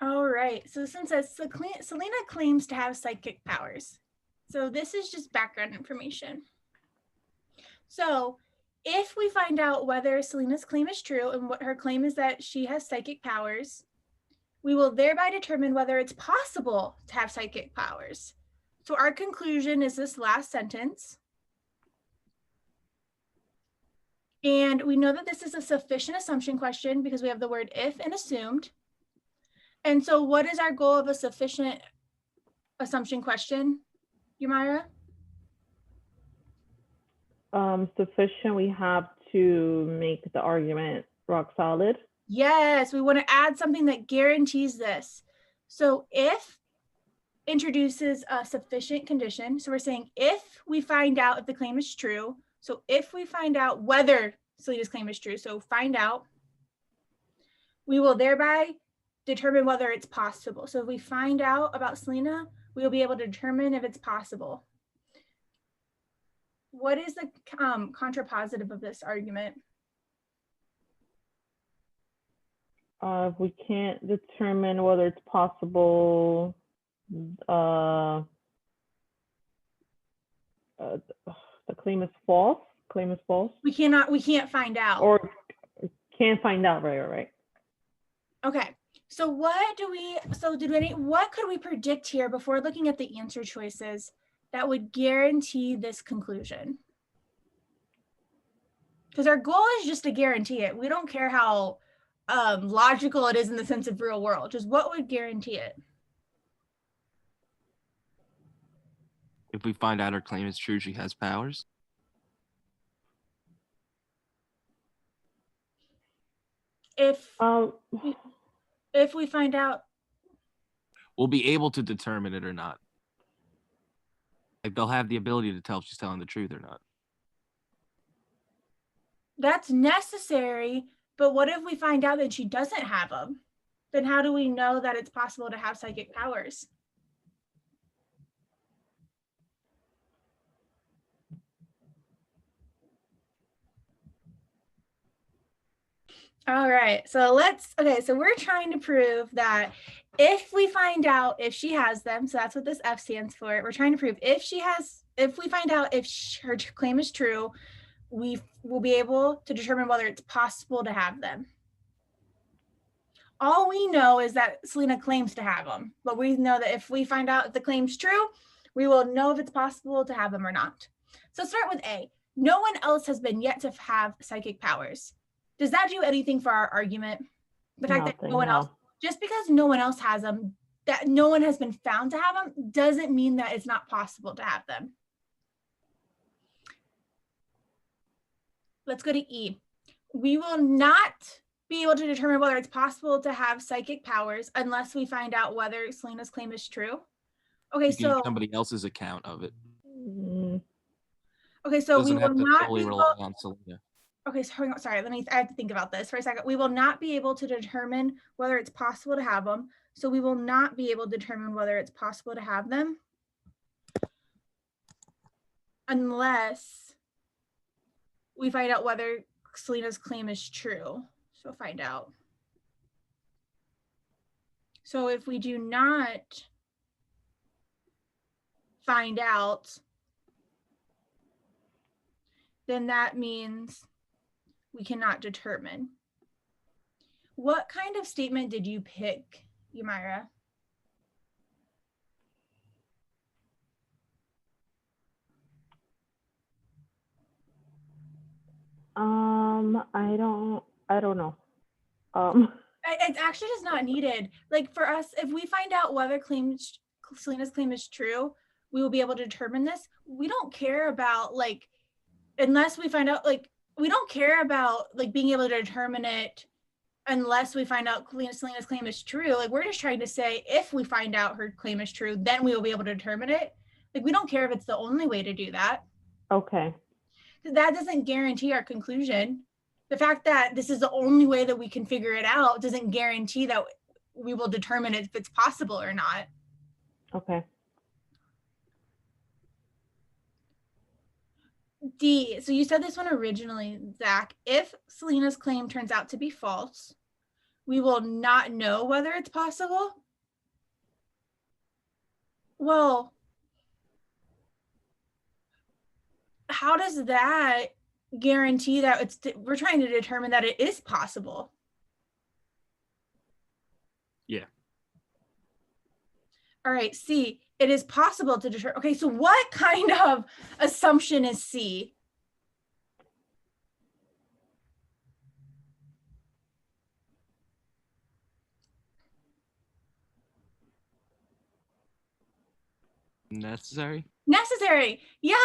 All right. So this one says Selena claims to have psychic powers. So this is just background information. So if we find out whether Selena's claim is true and what her claim is that she has psychic powers, we will thereby determine whether it's possible to have psychic powers. So our conclusion is this last sentence. And we know that this is a sufficient assumption question because we have the word if and assumed. And so what is our goal of a sufficient assumption question, Yamira? Sufficient, we have to make the argument rock solid. Yes, we want to add something that guarantees this. So if introduces a sufficient condition. So we're saying if we find out if the claim is true, so if we find out whether Selena's claim is true, so find out, we will thereby determine whether it's possible. So if we find out about Selena, we will be able to determine if it's possible. What is the contrapositive of this argument? If we can't determine whether it's possible, the claim is false. Claim is false. We can't find out. Or can't find out, right. Okay. So what could we predict here before looking at the answer choices that would guarantee this conclusion? Because our goal is just to guarantee it. We don't care how logical it is in the sense of real world. Just what would guarantee it? If we find out her claim is true, she has powers. If we find out, we'll be able to determine it or not. Like they'll have the ability to tell if she's telling the truth or not. That's necessary, but what if we find out that she doesn't have them? Then how do we know that it's possible to have psychic powers? All right, so we're trying to prove that if we find out if she has them, so that's what this F stands for. We're trying to prove if we find out if her claim is true, we will be able to determine whether it's possible to have them. All we know is that Selena claims to have them, but we know that if we find out if the claim's true, we will know if it's possible to have them or not. So start with A. No one else has been yet to have psychic powers. Does that do anything for our argument? The fact that no one else, just because no one else has them, that no one has been found to have them, doesn't mean that it's not possible to have them. Let's go to E. We will not be able to determine whether it's possible to have psychic powers unless we find out whether Selena's claim is true. Okay, so somebody else's account of it. Okay, so we will not fully rely on Selena. Okay, sorry, I have to think about this for a second. We will not be able to determine whether it's possible to have them. So we will not be able to determine whether it's possible to have them unless we find out whether Selena's claim is true. So find out. So if we do not find out, then that means we cannot determine. What kind of statement did you pick, Yamira? I don't know. It actually is not needed. Like for us, if we find out whether Selena's claim is true, we will be able to determine this. We don't care about unless we find out we don't care about being able to determine it unless we find out Selena's claim is true. We're just trying to say if we find out her claim is true, then we will be able to determine it. We don't care if it's the only way to do that. Okay. That doesn't guarantee our conclusion. The fact that this is the only way that we can figure it out doesn't guarantee that we will determine if it's possible or not. Okay. D, so you said this one originally, Zach. If Selena's claim turns out to be false, we will not know whether it's possible. Well, how does that guarantee that we're trying to determine that it is possible? Yeah. All right, C, it is possible to determine. Okay, so what kind of assumption is C? Necessary? Necessary. Yeah,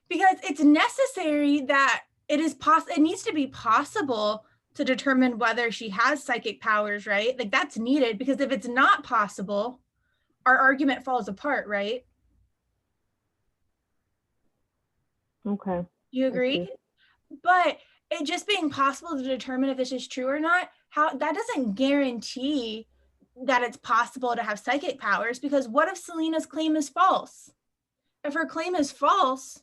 because it's necessary that it is it needs to be possible to determine whether she has psychic powers, right? Like that's needed, because if it's not possible, our argument falls apart, right? Okay. You agree? But it just being possible to determine if this is true or not, that doesn't guarantee that it's possible to have psychic powers, because what if Selena's claim is false? If her claim is false,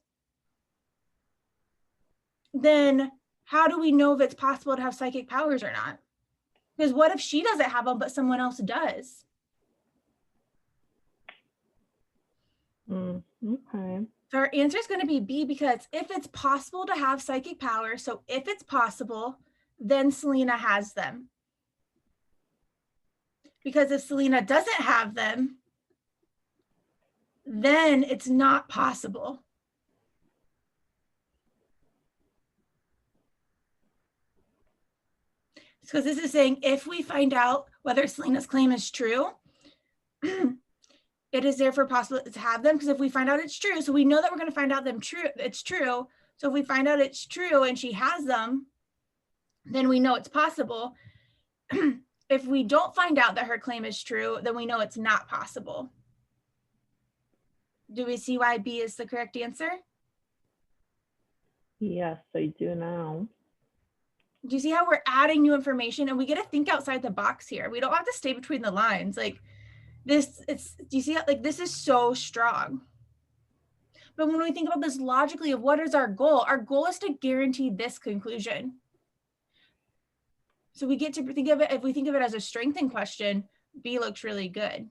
then how do we know if it's possible to have psychic powers or not? Because what if she doesn't have them, but someone else does? Okay. So our answer is going to be B, because if it's possible to have psychic powers, so if it's possible, then Selena has them. Because if Selena doesn't have them, then it's not possible. Because this is saying if we find out whether Selena's claim is true, it is therefore possible to have them, because if we find out it's true, so we know that we're going to find out it's true. So if we find out it's true and she has them, then we know it's possible. If we don't find out that her claim is true, then we know it's not possible. Do we see why B is the correct answer? Yes, I do now. Do you see how we're adding new information, and we get to think outside the box here? We don't have to stay between the lines. Like this, do you see how, like, this is so strong. But when we think about this logically of what is our goal is to guarantee this conclusion. So we get to think of it, if we think of it as a strengthen question, B looks really good.